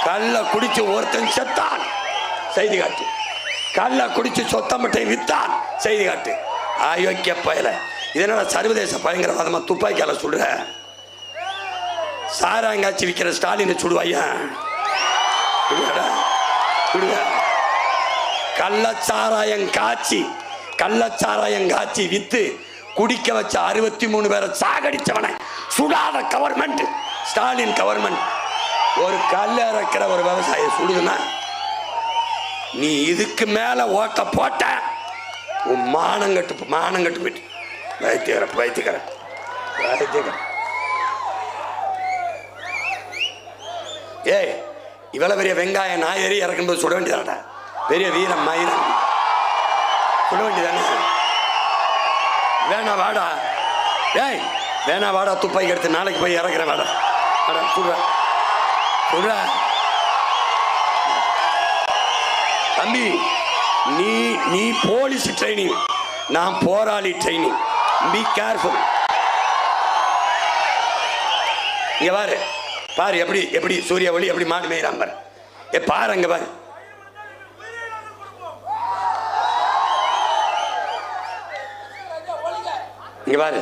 கள்ள குடிச்சு ஒருத்தன் செத்தான், செய்தி காட்டு. கள்ள குடிச்சு சொத்தமட்டை வித்தான், செய்தி காட்டு. அயோக்கிய பயல, இதனால சர்வதேச பயங்கரவாதமா துப்பாக்கியால சுடுற? சாராங்காட்சி விற்கிற ஸ்டாலினை சுடுவாயா? கள்ளச்சாராயம் காட்சி வித்து குடிக்க வச்ச 63 பேரை சாகடிச்சவனை சுடாத கவர்மெண்ட் ஸ்டாலின் கவர்மெண்ட். ஒரு கல்ல இறக்கிற ஒரு விவசாயி சுடுதுன்னா நீ இதுக்கு மேல ஓட்ட போட்ட உன் மானங்கட்டு போயிட்டு வைத்தியக்கார. ஏய், இவ்வளவு பெரிய வெங்காயம் நாயரி இறக்கும்போது சுட வேண்டியதாடா, பெரிய வீரம் மயிரம் சுட வேண்டியதானே? வேணா வாடா, ஏய் வேணா வாடா, துப்பாக்கி எடுத்து நாளைக்கு போய் இறக்குறேன், வாடா வாடா, சுடுற தம்பி. நீ போலீஸ் ட்ரைனிங், நான் போராளி ட்ரைனிங். Be careful. இங்க பாரு எப்படி சூரிய ஒளி எப்படி மாடு மேய்றான் பாரு. பாரு அங்க பாரு. இங்க பாரு.